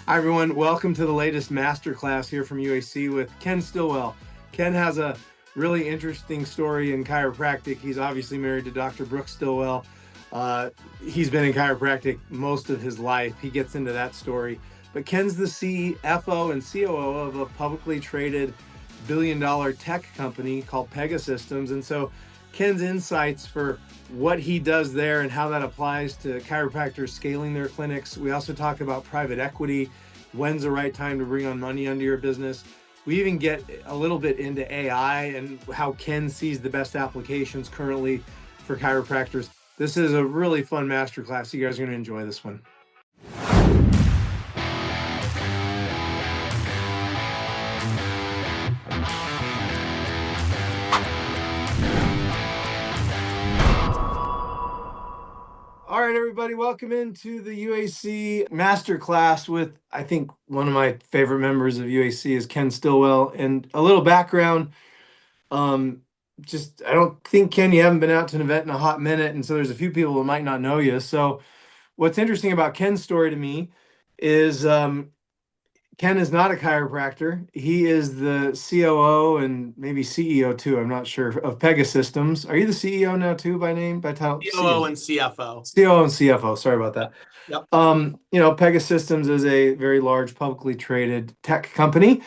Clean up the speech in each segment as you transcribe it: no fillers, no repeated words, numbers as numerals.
Hi, everyone. Welcome to the latest masterclass here from UAC with Ken Stillwell. Ken has a really interesting story in chiropractic. He's obviously married to Dr. Brooke Stillwell. He's been in chiropractic most of his life. He gets into that story. But Ken's the CFO and COO of a publicly traded billion-dollar tech company called Pegasystems. And so Ken's insights for what he does there and how that applies to chiropractors scaling their clinics. We also talk about private equity, when's the right time to bring on money under your business. We even get a little bit into AI and how Ken sees the best applications currently for chiropractors. This is a really fun masterclass. You guys are going to enjoy this one. All right, everybody, welcome into the UAC Masterclass with, I think, one of my favorite members of UAC is Ken Stillwell. And a little background, I don't think, Ken, you haven't been out to an event in a hot minute, and so there's a few people that might not know you. So what's interesting about Ken's story to me is Ken is not a chiropractor. He is the COO and maybe CEO too. I'm not sure of Pegasystems. Are you the CEO now too by name, by title? COO and CFO. COO and CFO. Sorry about that. Yep. Pegasystems is a very large publicly traded tech company.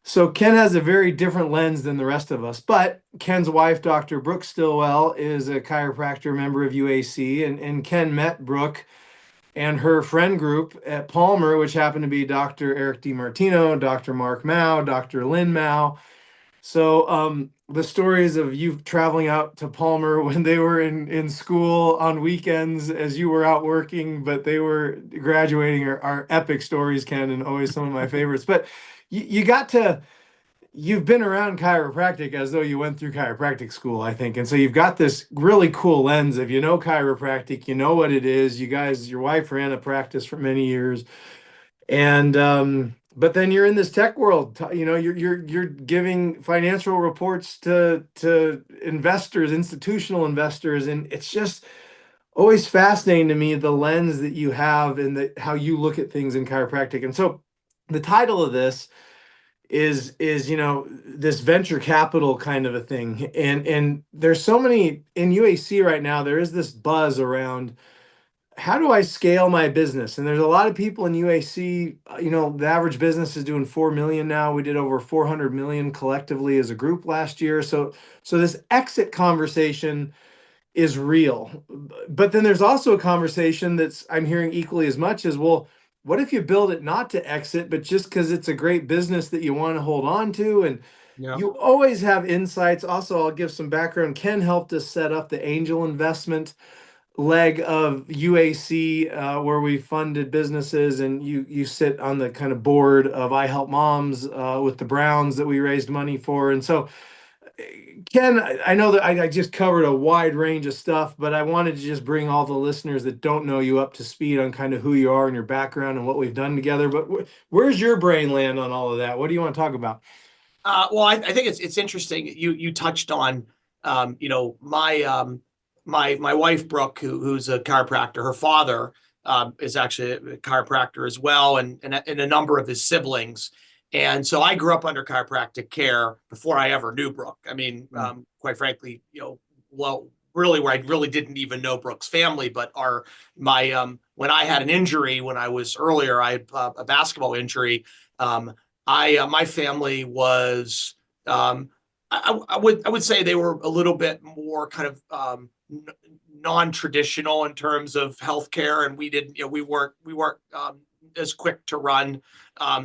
So Ken has a very different lens than the rest of us. But Ken's wife, Dr. Brooke Stillwell, is a chiropractor member of UAC, and Ken met Brooke and her friend group at Palmer, which happened to be Dr. Eric DiMartino, Dr. Mark Mao, Dr. Lynn Mao. So the stories of you traveling out to Palmer when they were in school on weekends as you were out working, but they were graduating are epic stories, Ken, and always some of my favorites. But you've been around chiropractic as though you went through chiropractic school, I think. And so you've got this really cool lens of, chiropractic, you know what it is. You guys, your wife ran a practice for many years. And, but then you're in this tech world, you're giving financial reports to investors, institutional investors. And it's just always fascinating to me, the lens that you have and how you look at things in chiropractic. And so the title of this is this venture capital kind of a thing, and there's so many in UAC right now. There is this buzz around, how do I scale my business? And there's a lot of people in UAC. The average business is doing 4 million now. We did over 400 million collectively as a group last year. So this exit conversation is real, but then there's also a conversation I'm hearing equally as much as, well, what if you build it not to exit, but just because it's a great business that you want to hold on to? And you always have insights. Also, I'll give some background. Ken helped us set up the angel investment leg of UAC, where we funded businesses, and you sit on the kind of board of I Help Moms with the Browns that we raised money for. And so, Ken, I know that I just covered a wide range of stuff, but I wanted to just bring all the listeners that don't know you up to speed on kind of who you are and your background and what we've done together. But where's your brain land on all of that? What do you want to talk about? Well, I think it's interesting. You touched on, my wife Brooke, who's a chiropractor. Her father is actually a chiropractor as well, and a number of his siblings. And so I grew up under chiropractic care before I ever knew Brooke. I mean, quite frankly, really where I really didn't even know Brooke's family, but when I had an injury when I was earlier, I had a basketball injury. My family was, I would say they were a little bit more kind of non-traditional in terms of healthcare, and we weren't as quick to run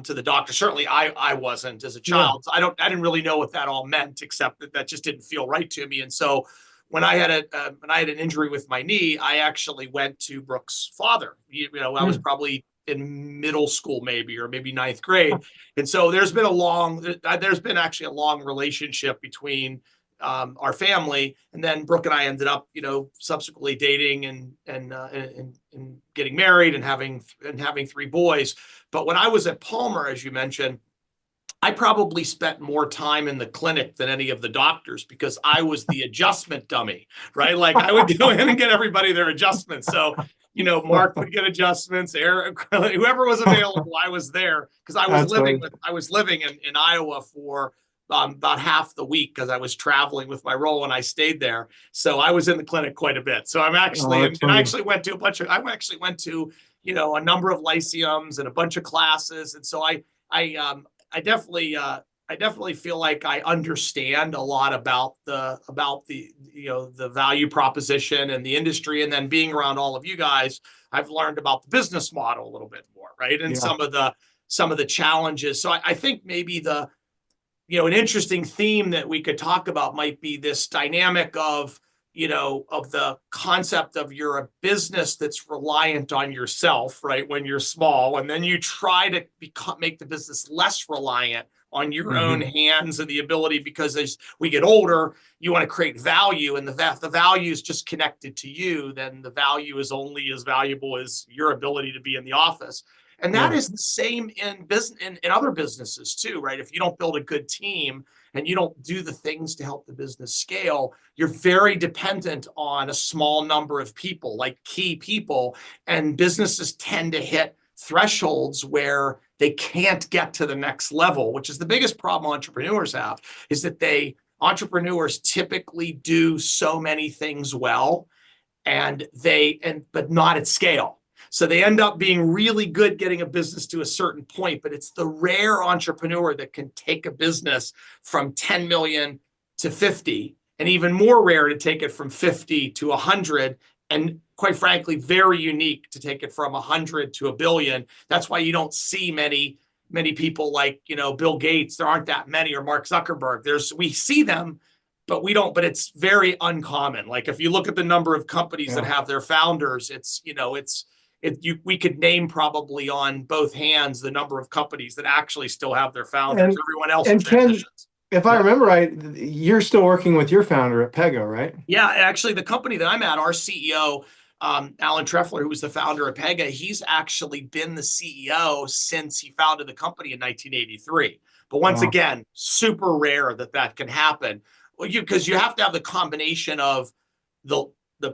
to the doctor. Certainly I wasn't as a child. Yeah. I didn't really know what that all meant, except that just didn't feel right to me. And so when I had an injury with my knee, I actually went to Brooke's father. I was probably in middle school, maybe ninth grade. And so there's been actually a long relationship between our family, and then Brooke and I ended up, subsequently dating and getting married and having 3 boys. But when I was at Palmer, as you mentioned, I probably spent more time in the clinic than any of the doctors because I was the adjustment dummy, right? Like I would go in and get everybody their adjustments. So Mark would get adjustments. Eric, whoever was available, I was there because That's funny. I was living in Iowa for about half the week because I was traveling with my role and I stayed there. So I was in the clinic quite a bit. So I'm Oh, actually, that's and I funny. actually went to I actually went to, a number of lyceums and a bunch of classes. And so I definitely, I definitely feel like I understand a lot about the the value proposition and the industry, and then being around all of you guys, I've learned about the business model a little bit more, right? And Yeah. some of the challenges. So I think maybe an interesting theme that we could talk about might be this dynamic of of the concept of you're a business that's reliant on yourself, right? When you're small, and then you try to make the business less reliant on your own Hmm. hands and the ability, because as we get older, you want to create value, and the value is just connected to you, then the value is only as valuable as your ability to be in the office. And that Yeah. is the same in business, in other businesses too, right? If you don't build a good team and you don't do the things to help the business scale, you're very dependent on a small number of people, like key people, and businesses tend to hit thresholds where they can't get to the next level, which is the biggest problem entrepreneurs have, is that entrepreneurs typically do so many things well, but not at scale. So they end up being really good getting a business to a certain point, but it's the rare entrepreneur that can take a business from 10 million to 50, and even more rare to take it from 50 to 100, and quite frankly, very unique to take it from 100 to a billion. That's why you don't see many people like, Bill Gates. There aren't that many, or Mark Zuckerberg. We see them, but we don't, but it's very uncommon. Like if you look at the number of companies that Yeah. have their founders, we could name probably on both hands the number of companies that actually still have their founders. And Everyone else and Ken, transitions. if I Yeah. remember right, you're still working with your founder at Pega, right? Yeah, actually, the company that I'm at, our CEO, Alan Treffler, who was the founder of Pega, he's actually been the CEO since he founded the company in 1983. But once Wow. again, super rare that can happen. Well, because you have to have the combination of the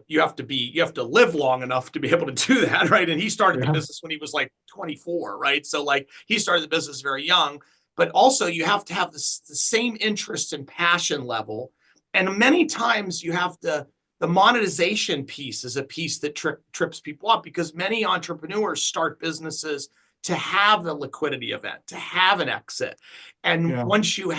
you have to live long enough to be able to do that, right? And he started the Yeah. business when he was like 24, right? So like he started the business very young, but also you have to have the same interest and passion level. And many times the monetization piece is a piece that trips people up, because many entrepreneurs start businesses to have the liquidity event, to have an exit. And Yeah. once your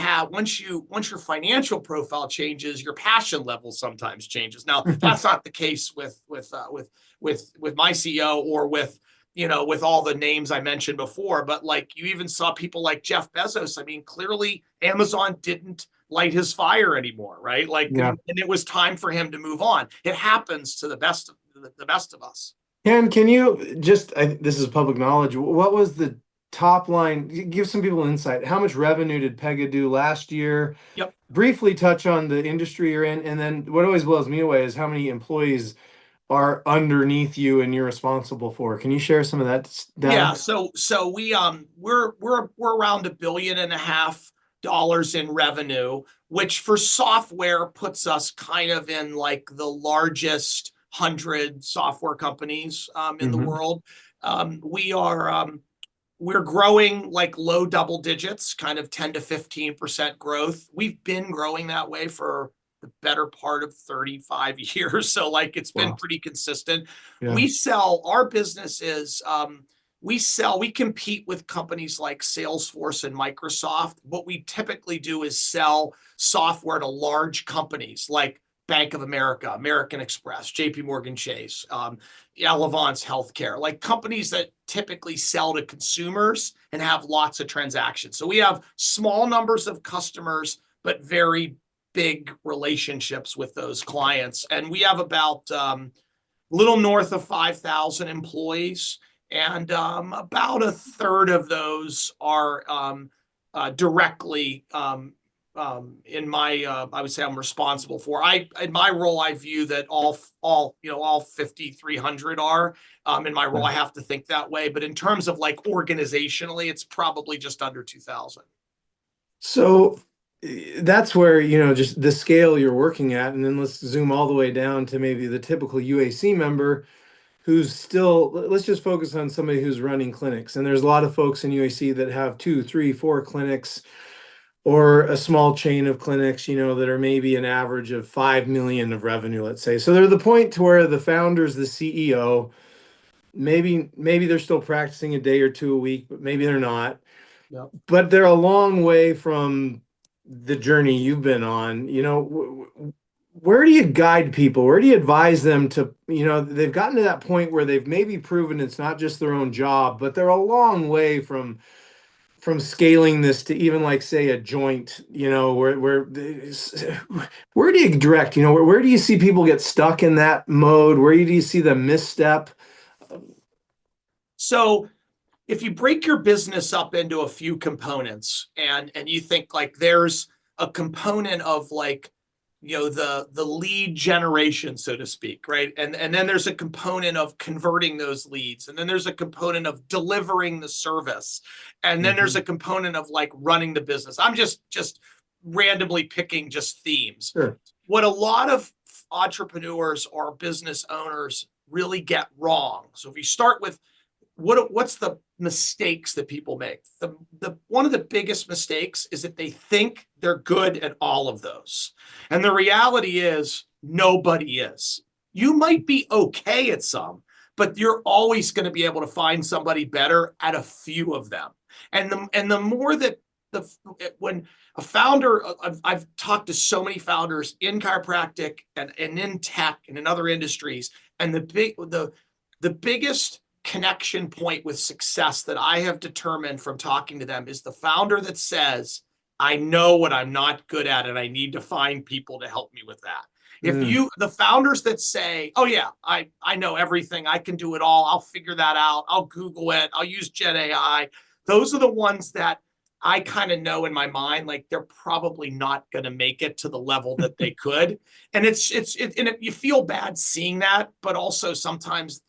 financial profile changes, your passion level sometimes changes. Now, that's not the case with my CEO, or with all the names I mentioned before, but like you even saw people like Jeff Bezos. I mean, clearly Amazon didn't light his fire anymore, right? Like, Yeah. and it was time for him to move on. It happens to the best of us. Ken, can you just, this is public knowledge. What was the top line? Give some people insight. How much revenue did Pega do last year? Yep. Briefly touch on the industry you're in. And then what always blows me away is how many employees are underneath you and you're responsible for. Can you share some of that Yeah. data? So we're around $1.5 billion in revenue, which for software puts us kind of in like the largest 100 software companies in the Hmm. world. We're growing like low double digits, kind of 10 to 15% growth. We've been growing that way for the better part of 35 years. So like it's been Wow. pretty consistent. Yeah. Our business is, we compete with companies like Salesforce and Microsoft. What we typically do is sell software to large companies like Bank of America, American Express, JP Morgan Chase, Elevance Healthcare, like companies that typically sell to consumers and have lots of transactions. So we have small numbers of customers, but very big relationships with those clients. And we have about little north of 5,000 employees, and about a third of those are directly in my I would say I'm responsible for. In my role, I view that all 5,300 are in my role. Yeah. I have to think that way, but in terms of like organizationally, it's probably just under 2,000. So that's where, just the scale you're working at. And then let's zoom all the way down to maybe the typical UAC member who's still, let's just focus on somebody who's running clinics. And there's a lot of folks in UAC that have 2, 3, 4 clinics, or a small chain of clinics, that are maybe an average of 5 million of revenue, let's say. So they're the point to where the founder's the CEO. Maybe they're still practicing a day or two a week, but maybe they're not. Yep. But they're a long way from the journey you've been on. Where do you guide people? Where do you advise them to, they've gotten to that point where they've maybe proven it's not just their own job, but they're a long way from scaling this to even, like, say, a joint, where do you direct, where do you see people get stuck in that mode? Where do you see the misstep? So if you break your business up into a few components, and you think like there's a component of, like, the lead generation, so to speak, right? And then there's a component of converting those leads. And then there's a component of delivering the service. And then there's a component of, like, running the business. I'm just randomly picking just themes. Sure. What a lot of entrepreneurs or business owners really get wrong. So if you start with what's the mistakes that people make? The one of the biggest mistakes is that they think they're good at all of those. And the reality is nobody is. You might be okay at some, but you're always going to be able to find somebody better at a few of them. And the more that when a founder, I've talked to so many founders in chiropractic and in tech and in other industries, and the biggest connection point with success that I have determined from talking to them is the founder that says, I know what I'm not good at, and I need to find people to help me with that. The founders that say, oh yeah, I know everything, I can do it all, I'll figure that out, I'll Google it, I'll use Gen AI, those are the ones that I kind of know in my mind, like, they're probably not going to make it to the level that they could. And you feel bad seeing that, but also sometimes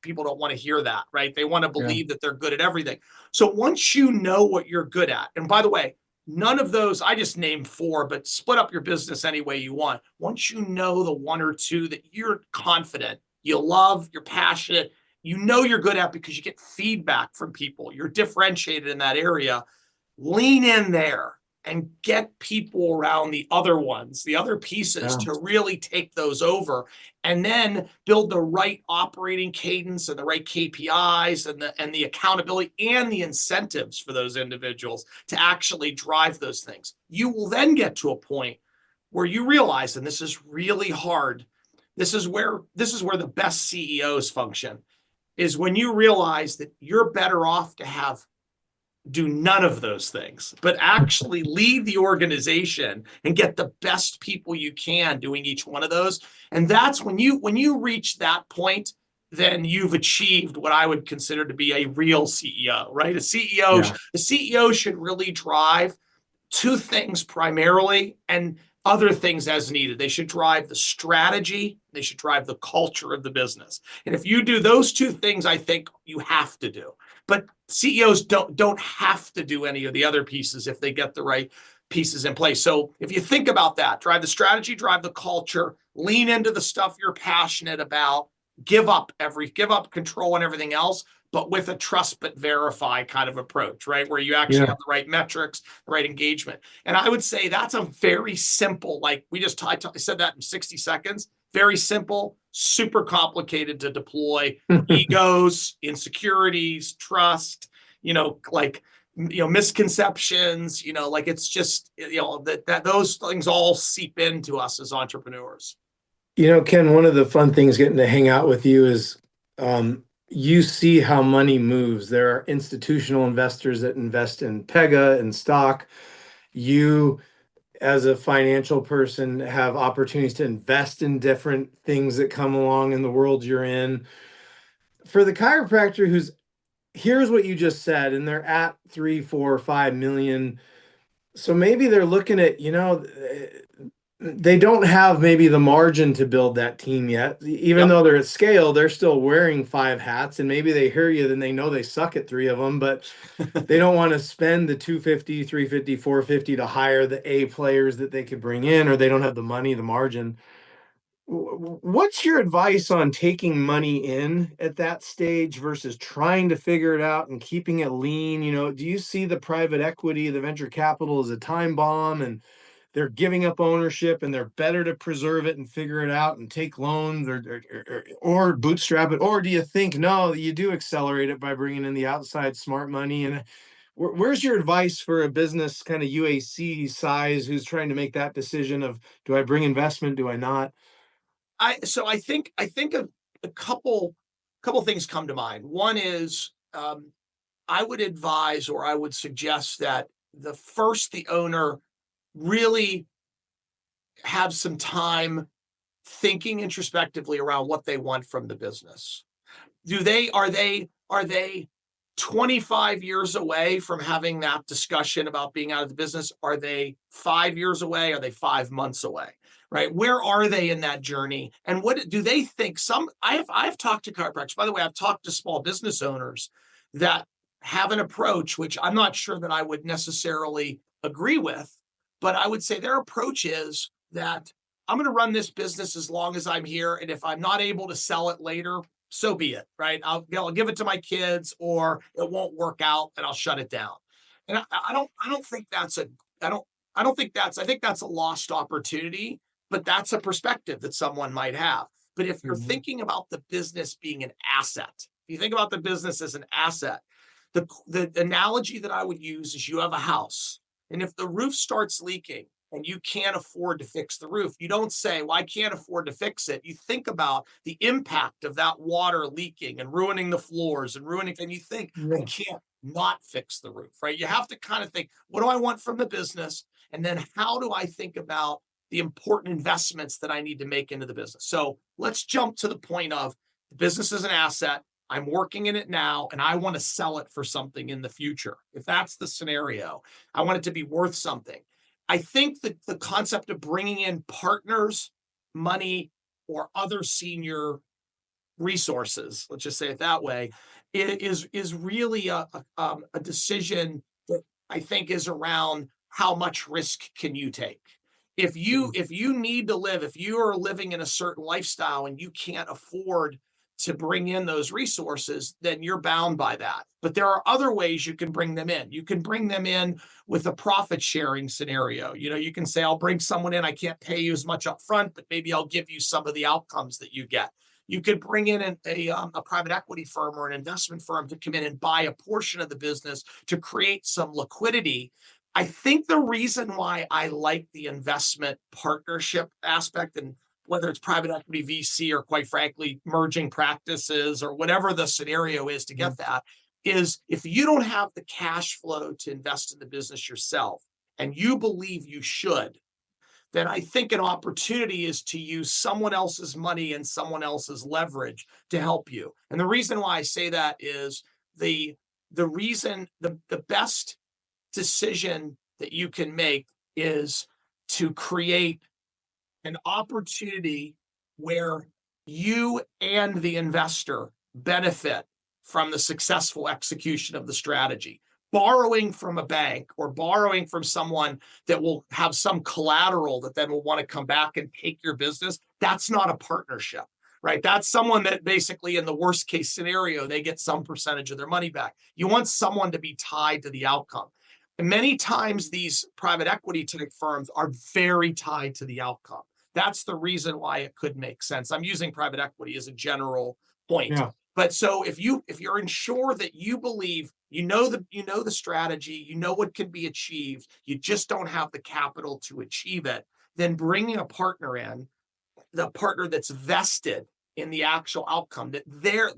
people don't want to hear that, right? They want to believe that they're good at everything. So once you know what you're good at, and by the way, none of those, I just named 4, but split up your business any way you want. Once you know the 1 or 2 that you're confident, you love, you're passionate, you're good at because you get feedback from people, you're differentiated in that area, lean in there and get people around the other ones, the other pieces, to really take those over, and then build the right operating cadence and the right KPIs and the accountability and the incentives for those individuals to actually drive those things. You will then get to a point where you realize, and this is really hard, this is where the best CEOs function, is when you realize that you're better off to do none of those things, but actually lead the organization and get the best people you can doing each one of those. And that's when you reach that point, then you've achieved what I would consider to be a real CEO, right? A CEO should really drive 2 things primarily, and other things as needed. They should drive the strategy, they should drive the culture of the business. And if you do those 2 things, I think you have to do. But CEOs don't have to do any of the other pieces if they get the right pieces in place. So if you think about that, drive the strategy, drive the culture, lean into the stuff you're passionate about, give up control and everything else, but with a trust but verify kind of approach, right? Where you actually have the right metrics, the right engagement. And I would say that's a very simple, like I said that in 60 seconds, very simple, super complicated to deploy. Egos, insecurities, trust, misconceptions, like, it's just, that those things all seep into us as entrepreneurs. Ken, one of the fun things getting to hang out with you is, you see how money moves. There are institutional investors that invest in Pega and stock. You, as a financial person, have opportunities to invest in different things that come along in the world you're in. For the chiropractor here's what you just said, and they're at 3, 4, 5 million. So maybe they're looking at, they don't have maybe the margin to build that team yet. Even though they're at scale, they're still wearing 5 hats, and maybe they hear you, then they know they suck at 3 of them, but they don't want to spend the 250, 350, 450 to hire the A players that they could bring in, or they don't have the money, the margin. What's your advice on taking money in at that stage versus trying to figure it out and keeping it lean? Do you see the private equity, the venture capital as a time bomb, and they're giving up ownership and they're better to preserve it and figure it out and take loans or bootstrap it? Or do you think, no, you do accelerate it by bringing in the outside smart money? And where's your advice for a business kind of UAC size who's trying to make that decision of, do I bring investment? Do I not? I think a couple things come to mind. One is I would advise, or I would suggest, that the owner really have some time thinking introspectively around what they want from the business. Are they 25 years away from having that discussion about being out of the business? Are they 5 years away? Are they 5 months away? Right? Where are they in that journey? And what do they think? I've talked to chiropractors. By the way, I've talked to small business owners that have an approach, which I'm not sure that I would necessarily agree with, but I would say their approach is that I'm going to run this business as long as I'm here. And if I'm not able to sell it later, so be it, right? I'll give it to my kids, or it won't work out and I'll shut it down. And I don't think that's I don't think I think that's a lost opportunity, but that's a perspective that someone might have. But if you're thinking about the business being an asset, if you think about the business as an asset, the analogy that I would use is, you have a house, and if the roof starts leaking and you can't afford to fix the roof, you don't say, well, I can't afford to fix it. You think about the impact of that water leaking and ruining the floors and you think, I can't not fix the roof, right? You have to kind of think, what do I want from the business? And then how do I think about the important investments that I need to make into the business? So let's jump to the point of, the business is an asset. I'm working in it now, and I want to sell it for something in the future. If that's the scenario, I want it to be worth something. I think that the concept of bringing in partners, money, or other senior resources, let's just say it that way, is really a decision that I think is around, how much risk can you take? If you need to live, if you are living in a certain lifestyle and you can't afford to bring in those resources, then you're bound by that. But there are other ways you can bring them in. You can bring them in with a profit sharing scenario. You can say, I'll bring someone in, I can't pay you as much up front, but maybe I'll give you some of the outcomes that you get. You could bring in a private equity firm or an investment firm to come in and buy a portion of the business to create some liquidity. I think the reason why I like the investment partnership aspect, and whether it's private equity, VC, or quite frankly, merging practices, or whatever the scenario is to get that, is if you don't have the cash flow to invest in the business yourself, and you believe you should, then I think an opportunity is to use someone else's money and someone else's leverage to help you. And the reason why I say that is the best decision that you can make is to create an opportunity where you and the investor benefit from the successful execution of the strategy. Borrowing from a bank or borrowing from someone that will have some collateral that then will want to come back and take your business, that's not a partnership, right? That's someone that basically, in the worst case scenario, they get some percentage of their money back. You want someone to be tied to the outcome. And many times these private equity type firms are very tied to the outcome. That's the reason why it could make sense. I'm using private equity as a general point. Yeah. But so if you're ensured that you believe you know the strategy, you know what can be achieved, you just don't have the capital to achieve it, then bringing a partner in, the partner that's vested in the actual outcome, that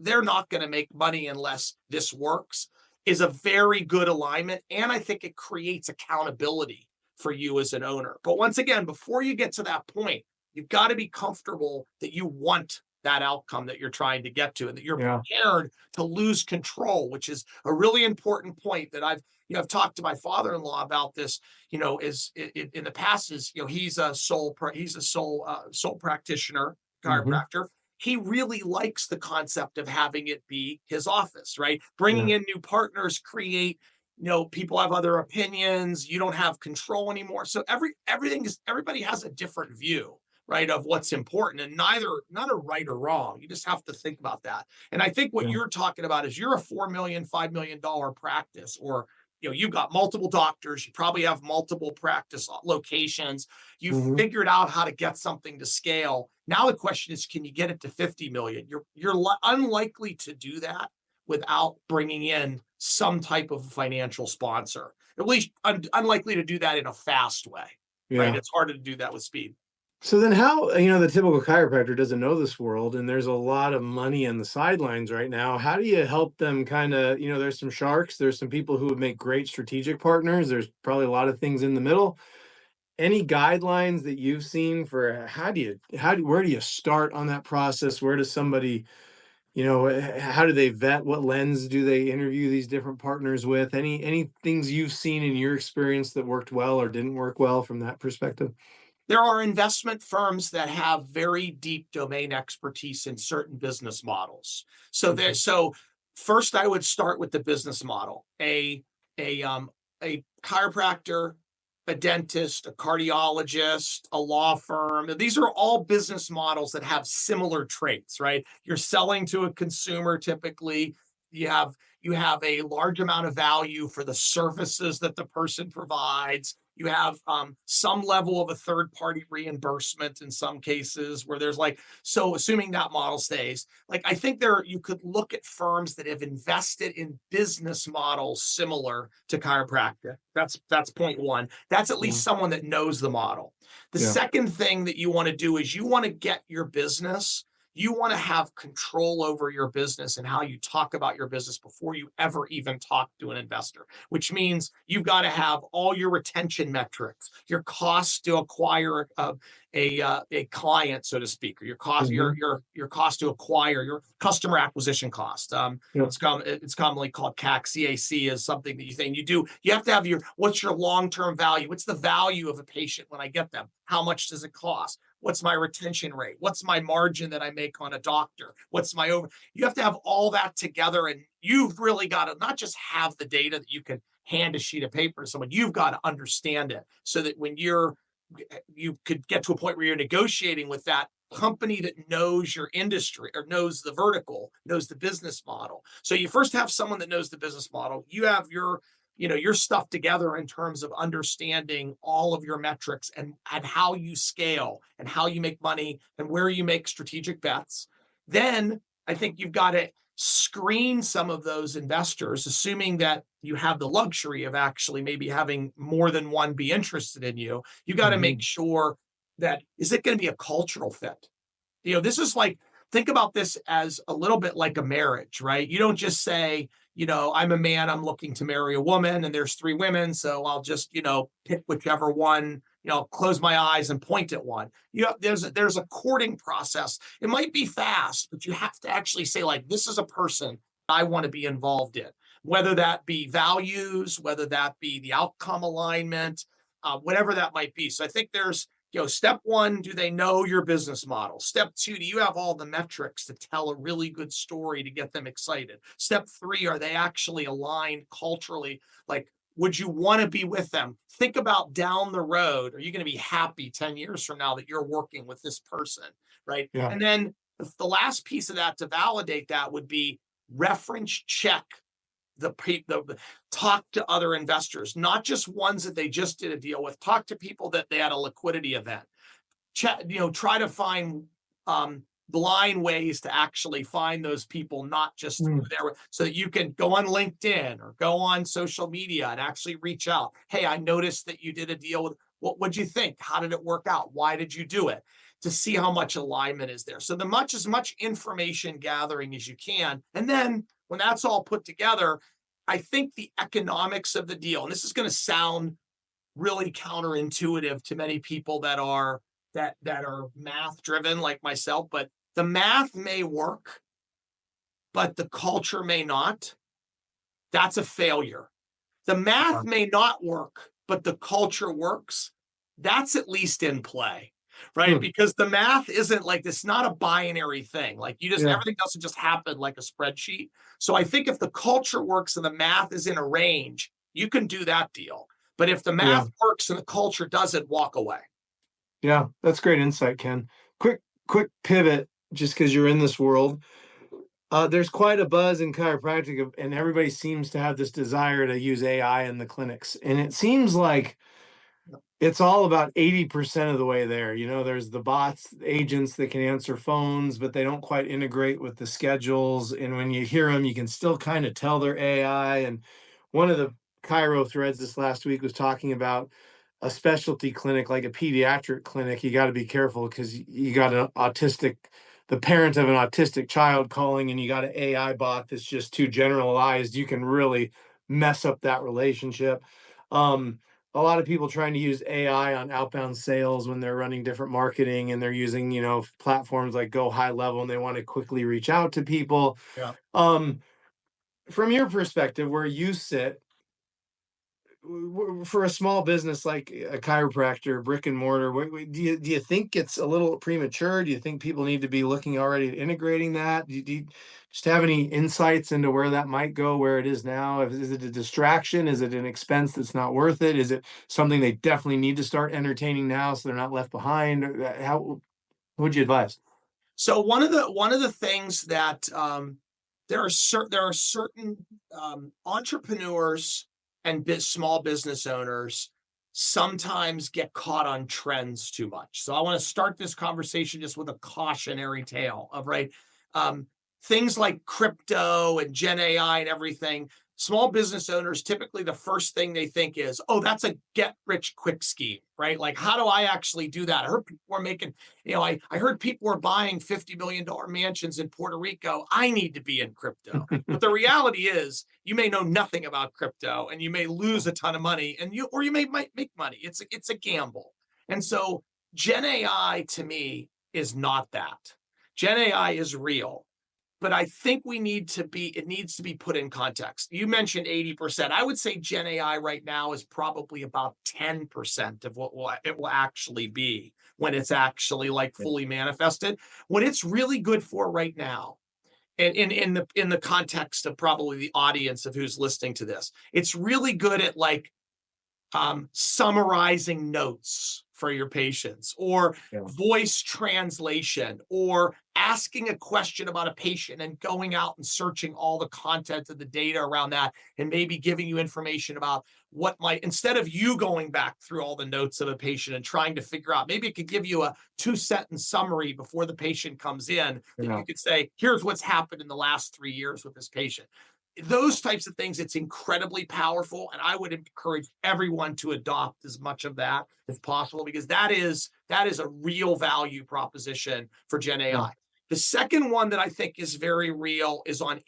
they're not going to make money unless this works, is a very good alignment. And I think it creates accountability for you as an owner. But once again, before you get to that point, you've got to be comfortable that you want that outcome that you're trying to get to, and that you're prepared to lose control, which is a really important point that I've talked to my father-in-law about this, is in the past, is, he's a sole practitioner, chiropractor. He really likes the concept of having it be his office, right? Bringing in new partners, people have other opinions. You don't have control anymore. So everybody has a different view, right, of what's important, and not a right or wrong. You just have to think about that. And I think what Yeah. you're talking about is you're a $4 million, $5 million practice, or you've got multiple doctors, you probably have multiple practice locations, you've Mhm. figured out how to get something to scale. Now the question is, can you get it to 50 million? You're unlikely to do that without bringing in some type of financial sponsor. At least unlikely to do that in a fast way, right? Yeah. It's harder to do that with speed. So then how, the typical chiropractor doesn't know this world, and there's a lot of money in the sidelines right now. How do you help them kind of, there's some sharks, there's some people who would make great strategic partners. There's probably a lot of things in the middle. Any guidelines that you've seen for where do you start on that process? Where does somebody, how do they vet? What lens do they interview these different partners with? Any things you've seen in your experience that worked well or didn't work well from that perspective? There are investment firms that have very deep domain expertise in certain business models. Okay. So first I would start with the business model. A chiropractor, a dentist, a cardiologist, a law firm. These are all business models that have similar traits, right? You're selling to a consumer typically. You have a large amount of value for the services that the person provides. You have some level of a third party reimbursement in some cases where there's so assuming that model stays, I think you could look at firms that have invested in business models similar to chiropractic. That's point one. That's at Yeah. least someone that knows the model. The Yeah. second thing that you want to do is you want to get your business. You want to have control over your business and how you talk about your business before you ever even talk to an investor, which means you've got to have all your retention metrics, your cost to acquire a client, so to speak, or your cost, Mhm. your cost to acquire, your customer acquisition cost. Yeah. It's commonly called CAC. Is something that you think you do. You have to have what's your long-term value? What's the value of a patient when I get them? How much does it cost? What's my retention rate? What's my margin that I make on a doctor? What's my over? You have to have all that together, and you've really got to not just have the data that you can hand a sheet of paper to someone. You've got to understand it so that when you could get to a point where you're negotiating with that company that knows your industry or knows the vertical, knows the business model. So you first have someone that knows the business model. You have your stuff together in terms of understanding all of your metrics and how you scale and how you make money and where you make strategic bets. Then I think you've got to screen some of those investors, assuming that you have the luxury of actually maybe having more than one be interested in you. You got to make Mhm. sure that is it going to be a cultural fit? This is think about this as a little bit like a marriage, right? You don't just say, I'm a man, I'm looking to marry a woman, and there's three women, so I'll just, pick whichever one, close my eyes and point at one. There's a courting process. It might be fast, but you have to actually say, this is a person I want to be involved in, whether that be values, whether that be the outcome alignment, whatever that might be. So I think there's step one, do they know your business model? Step two, do you have all the metrics to tell a really good story to get them excited? Step three, are they actually aligned culturally? Would you want to be with them? Think about down the road. Are you going to be happy 10 years from now that you're working with this person, right? Yeah. And then the last piece of that to validate that would be reference check talk to other investors, not just ones that they just did a deal with. Talk to people that they had a liquidity event. Try to find blind ways to actually find those people, not just through Mm. there, so that you can go on LinkedIn or go on social media and actually reach out. Hey, I noticed that you did a deal with. What'd you think? How did it work out? Why did you do it? To see how much alignment is there. So as much information gathering as you can, and then when that's all put together, I think the economics of the deal, and this is going to sound really counterintuitive to many people that are math driven like myself, but the math may work, but the culture may not. That's a failure. The math may not work, but the culture works. That's at least in play, right? Hmm. Because the math isn't it's not a binary thing. Yeah. Everything doesn't just happen like a spreadsheet. So I think if the culture works and the math is in a range, you can do that deal. But if the Yeah. math works and the culture doesn't, walk away. Yeah, that's great insight, Ken. Quick pivot, just because you're in this world. There's quite a buzz in chiropractic, and everybody seems to have this desire to use AI in the clinics. And it seems like it's all about 80% of the way there. There's the bots, agents that can answer phones, but they don't quite integrate with the schedules. And when you hear them, you can still kind of tell they're AI. And one of the Chiro threads this last week was talking about a specialty clinic, like a pediatric clinic. You got to be careful because you got the parent of an autistic child calling, and you got an AI bot that's just too generalized. You can really mess up that relationship. Um, a lot of people trying to use AI on outbound sales when they're running different marketing, and they're using, platforms like Go High Level, and they want to quickly reach out to people. Yeah. Um, from your perspective, where you sit, for a small business like a chiropractor, brick and mortar, do you think it's a little premature? Do you think people need to be looking already at integrating that? Do you just have any insights into where that might go, where it is now? Is it a distraction? Is it an expense that's not worth it? Is it something they definitely need to start entertaining now so they're not left behind? How would you advise? So one of the things that there are certain entrepreneurs and small business owners sometimes get caught on trends too much. So I want to start this conversation just with a cautionary tale of um, things like crypto and Gen AI and everything. Small business owners, typically the first thing they think is, oh, that's a get rich quick scheme, right? Like, how do I actually do that? I heard people were making, I heard people were buying $50 million mansions in Puerto Rico. I need to be in crypto. But the reality is you may know nothing about crypto and you may lose a ton of money, or you might make money. It's a gamble. And so Gen AI to me is not that. Gen AI is real. But I think it needs to be put in context. You mentioned 80%. I would say Gen AI right now is probably about 10% of what it will actually be when it's actually like fully manifested. What it's really good for right now, and in the context of probably the audience of who's listening to this, it's really good at like summarizing notes for your patients, or voice translation, or asking a question about a patient and going out and searching all the content of the data around that, and maybe giving you information about what might, instead of you going back through all the notes of a patient and trying to figure out, maybe it could give you a 2-sentence summary before the patient comes in that you could say, here's what's happened in the last 3 years with this patient. Those types of things, it's incredibly powerful, and I would encourage everyone to adopt as much of that as possible, because that is a real value proposition for Gen AI. The second one that I think is very real is on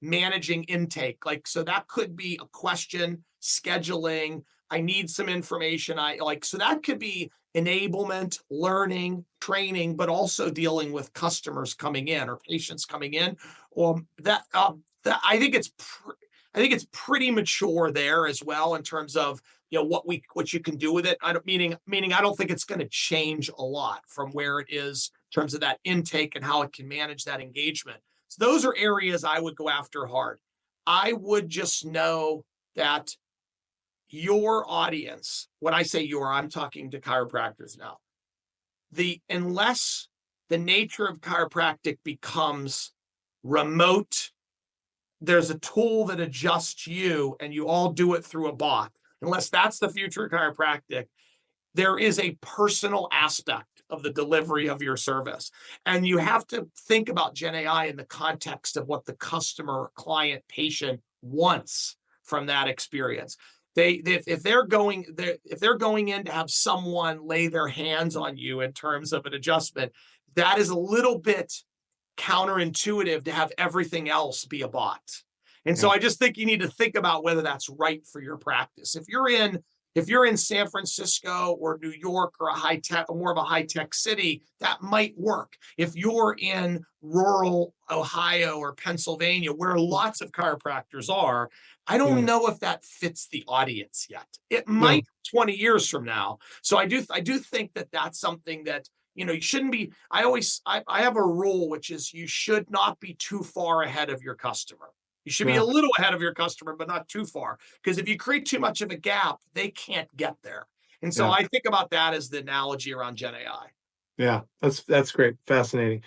managing intake. Like, so that could be a question, scheduling. I need some information. So that could be enablement, learning, training, but also dealing with customers coming in or patients coming in. I think it's pretty mature there as well in terms of what you can do with it. Meaning I don't think it's going to change a lot from where it is in terms of that intake and how it can manage that engagement. So those are areas I would go after hard. I would just know that your audience, when I say I'm talking to chiropractors now, unless the nature of chiropractic becomes remote, there's a tool that adjusts you and you all do it through a bot. Unless that's the future of chiropractic, there is a personal aspect of the delivery of your service. And you have to think about Gen AI in the context of what the customer, client, patient wants from that experience. If they're going in to have someone lay their hands on you in terms of an adjustment, that is a little bit counterintuitive to have everything else be a bot. And so I just think you need to think about whether that's right for your practice. If you're in San Francisco or New York or more of a high-tech city, that might work. If you're in rural Ohio or Pennsylvania, where lots of chiropractors are, I don't know if that fits the audience yet. It might 20 years from now. So I do think that that's something that you shouldn't be. I have a rule, which is you should not be too far ahead of your customer. You should be a little ahead of your customer, but not too far. Because if you create too much of a gap, they can't get there. And so Yeah. I think about that as the analogy around Gen AI. Yeah. That's great. Fascinating.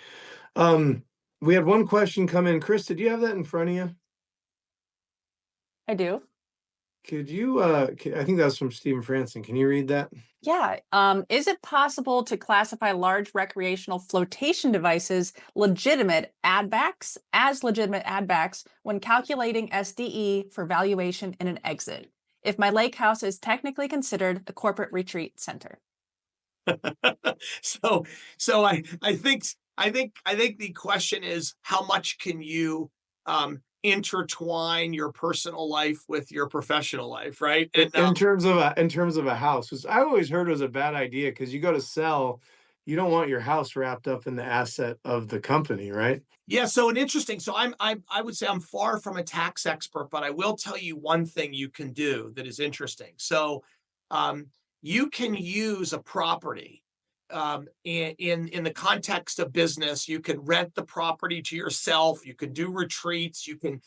Um, we had one question come in. Chris, did you have that in front of you? I do. Could you, I think that was from Stephen Franson. Can you read that? Yeah. Is it possible to classify large recreational flotation devices as legitimate add backs when calculating SDE for valuation in an exit? If my lake house is technically considered a corporate retreat center. so I think the question is, how much can you intertwine your personal life with your professional life, right? And In terms of a house, which I always heard was a bad idea, because you go to sell, you don't want your house wrapped up in the asset of the company, right? yeah, so an interesting. So I would say I'm far from a tax expert, but I will tell you one thing you can do that is interesting. So you can use a property in the context of business. You can rent the property to yourself. You can do retreats. You can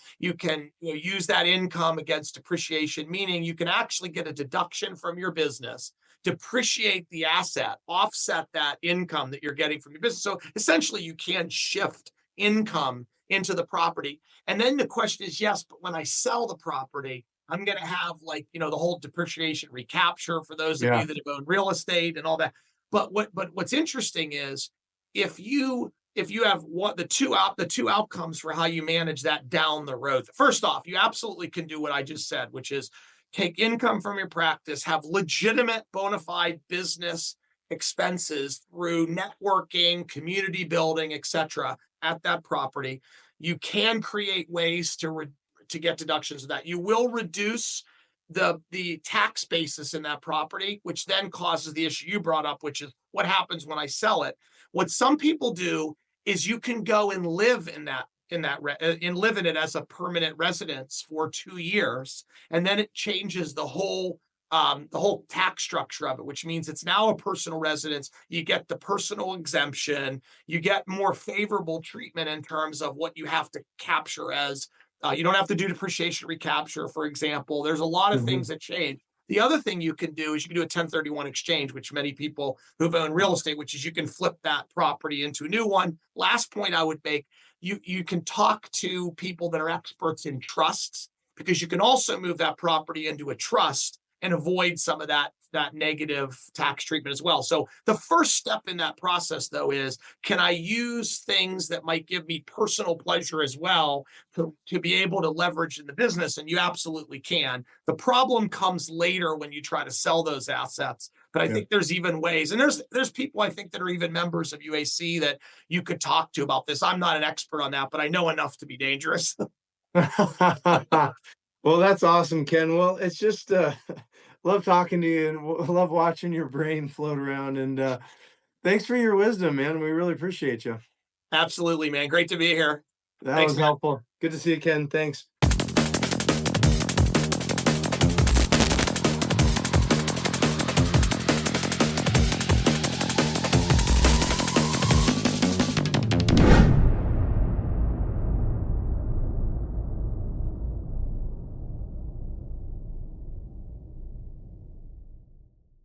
use that income against depreciation, meaning you can actually get a deduction from your business, depreciate the asset, offset that income that you're getting from your business. So essentially, you can shift income into the property. And then the question is, yes, but when I sell the property, I'm going to have, like, the whole depreciation recapture for those of you that have owned real estate and all that. But what's interesting is if you have the two outcomes for how you manage that down the road. First off, you absolutely can do what I just said, which is take income from your practice, have legitimate bona fide business expenses through networking, community building, etc. at that property. You can create ways to get deductions of that. You will reduce the tax basis in that property, which then causes the issue you brought up, which is what happens when I sell it. What some people do is you can go and live in it as a permanent residence for 2 years, and then it changes the whole tax structure of it, which means it's now a personal residence. You get the personal exemption. You get more favorable treatment in terms of what you have to capture as. You don't have to do depreciation recapture, for example. There's a lot of things that change. The other thing you can do is you can do a 1031 exchange, which many people who've owned real estate, which is you can flip that property into a new one. Last point I would make, you can talk to people that are experts in trusts, because you can also move that property into a trust and avoid some of that negative tax treatment as well. So the first step in that process, though, is, can I use things that might give me personal pleasure as well to be able to leverage in the business? And you absolutely can. The problem comes later when you try to sell those assets. But I think there's even ways, and there's people I think that are even members of UAC that you could talk to about this. I'm not an expert on that, but I know enough to be dangerous. Well, that's awesome, Ken. Well, it's just love talking to you, and love watching your brain float around. And thanks for your wisdom, man. We really appreciate you. Absolutely, man. Great to be here. That Thanks, was man. helpful. Good to see you, Ken. Thanks.